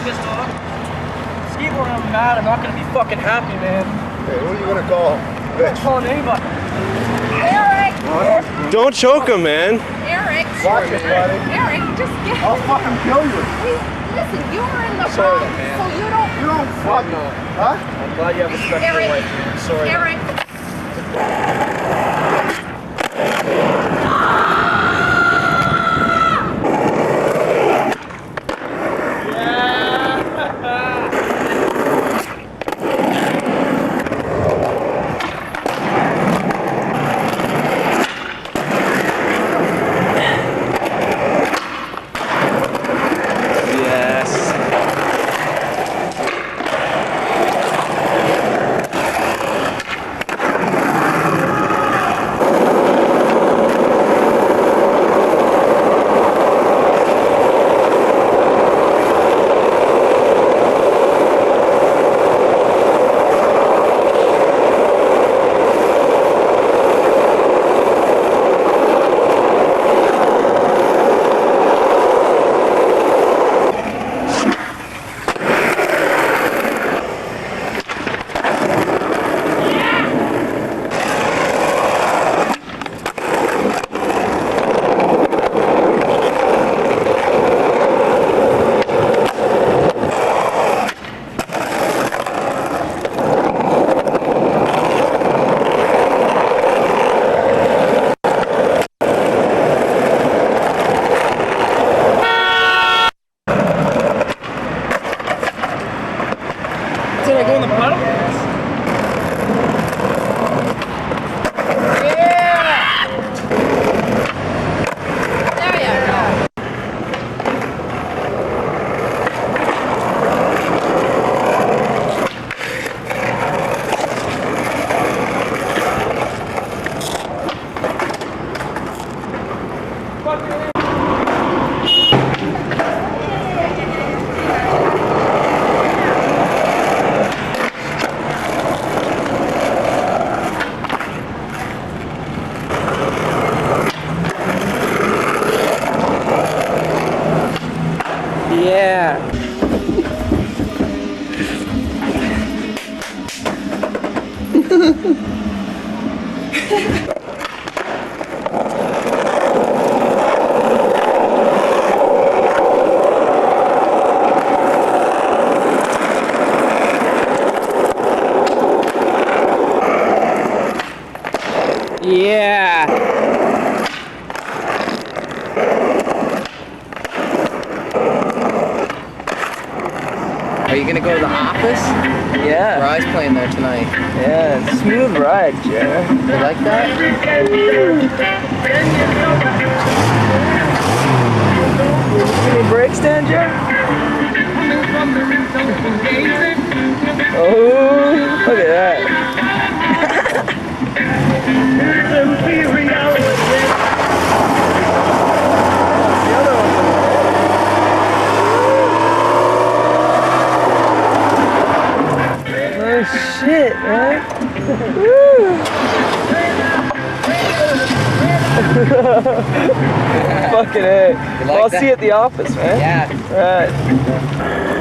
this, dog. Skateboarding, I'm mad. I'm not gonna be fucking happy, man. Hey, who are you gonna call? I'm not calling anybody. Eric! Don't choke him, man. Eric! Watch it, buddy. Eric, just get I'll fucking kill you. Listen, you were in the Sorry, wrong, man. so you don't... You don't fucking know. Huh? I'm glad you have respect for your wife, man. Sorry. Eric! Did I go in the puddle? Yeah! There you go. Yeah. Yeah. Are you gonna go to the office? Yeah. Rye's playing there tonight. Yeah. Smooth ride, Jared. You like that? Any brakes down, Jared? Oh, look at that. Oh shit, man. Woo. Fucking A. like Well, I'll that? see you at the office, man. Yeah. Right.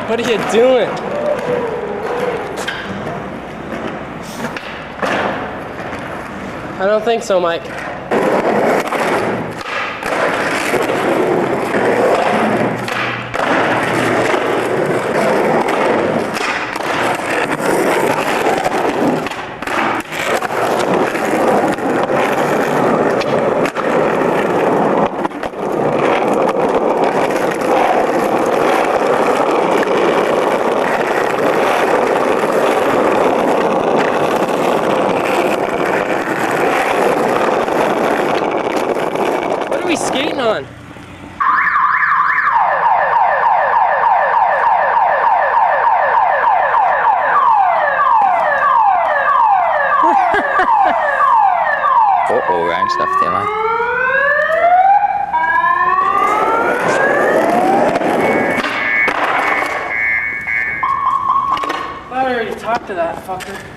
What are you doing? I don't think so, Mike. and stuff too, man. I already talked to that fucker.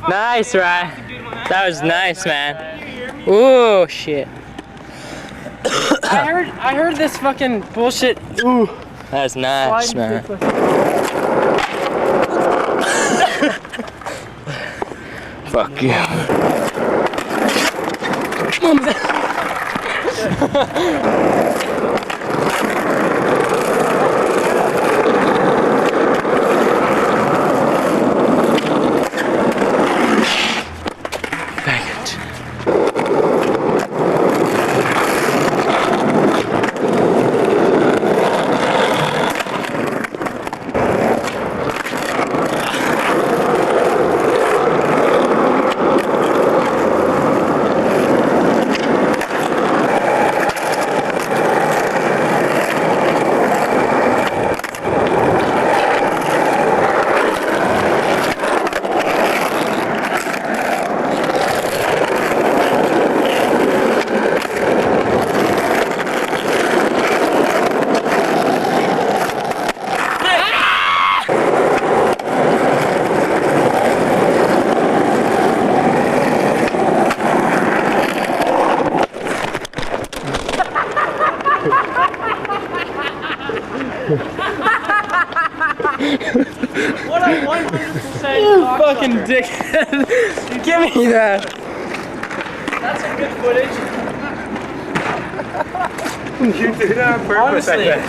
Nice, Ryan. That was nice, man. Ooh, shit. I heard this fucking bullshit. Ooh. That was nice, man. Fuck you. What a 100% you fucking dickhead. Give me that. That's some good footage. You did that on purpose, I Honestly. bet.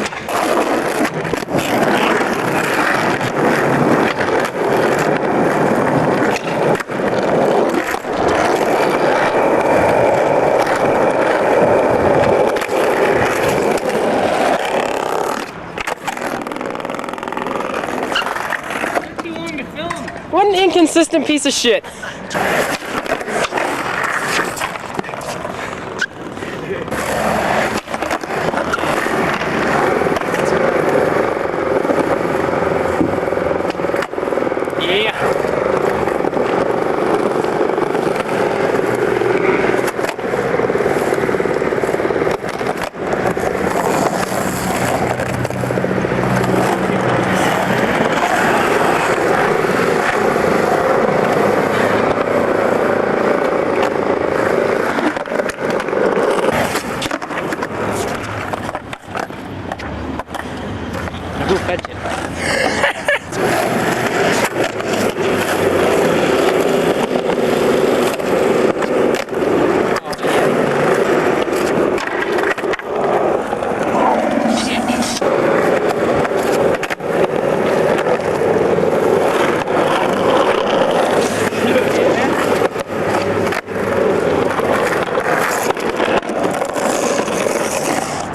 What an inconsistent piece of shit. Yeah. Go fetch it.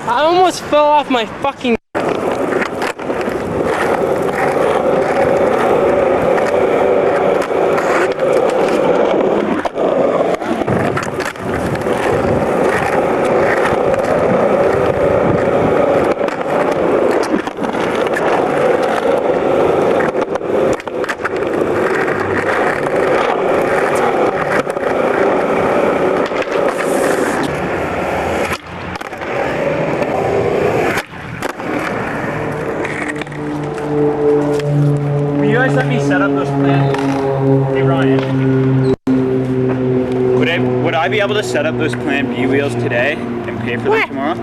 I almost fell off my fucking. Will you guys let me set up those plans? Hey Ryan. Would I be able to set up those Plan B wheels today and pay for them tomorrow?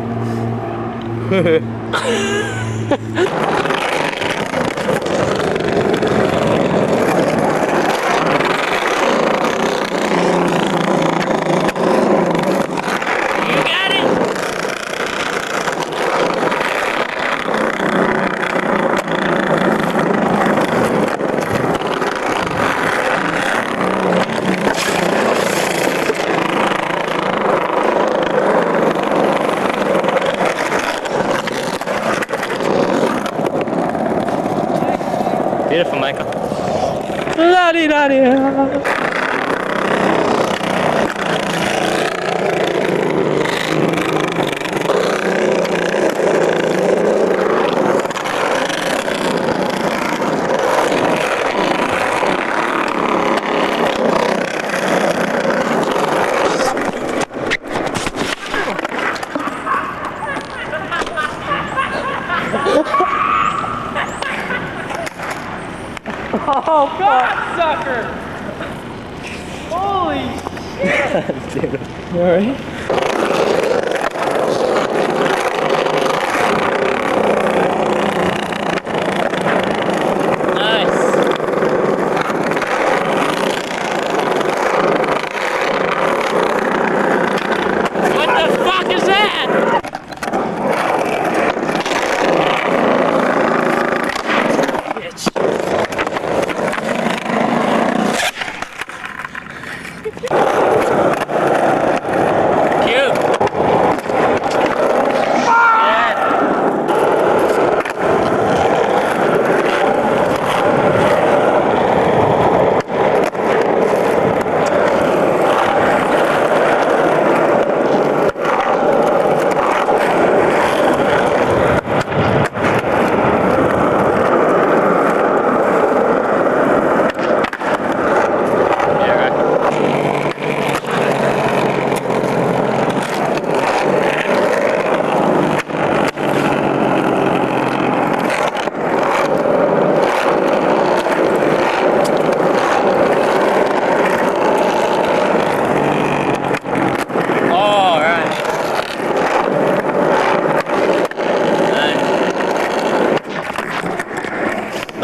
Beautiful, Michael. La-di-da-di-da. Oh, God, sucker! Holy shit! You alright? Nice. What the fuck is that?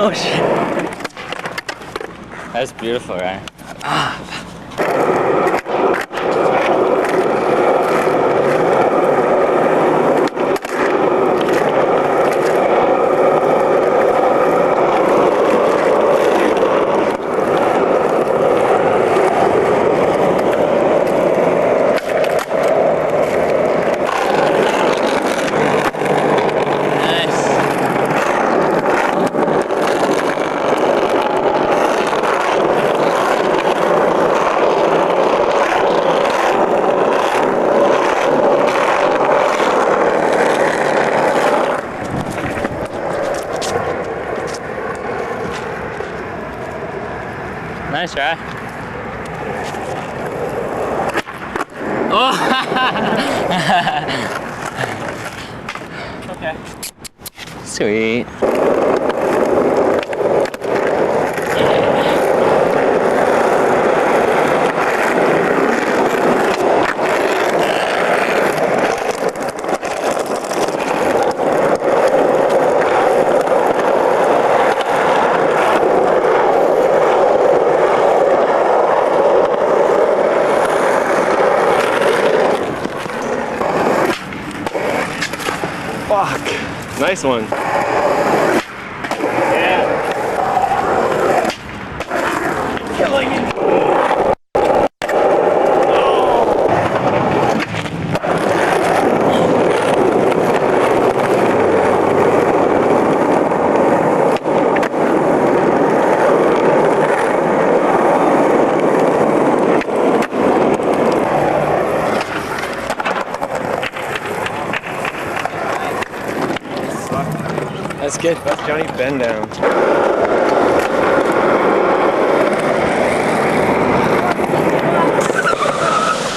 Oh shit. That's beautiful, right? Nice, right? Oh! Okay. Sweet. Fuck. Nice one. Yeah. Killing it. That's good. That's Johnny bend down.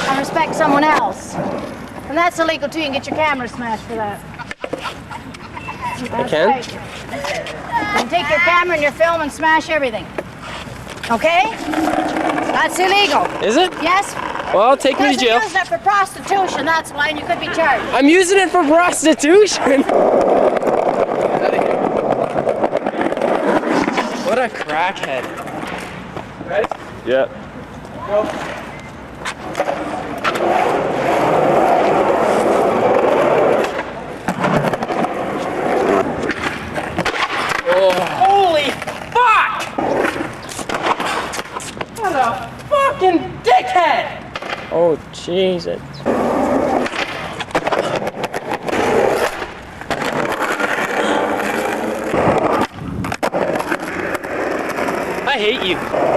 I respect someone else. And that's illegal too. You can get your camera smashed for that. I can? Right. You can take your camera and your film and smash everything. Okay? That's illegal. Is it? Yes? Well, take me to jail. You're using it for prostitution, that's why, and you could be charged. I'm using it for prostitution. What a crackhead. Ready? Yeah. Go. Holy fuck! What a fucking dickhead! Oh, Jesus. hate you.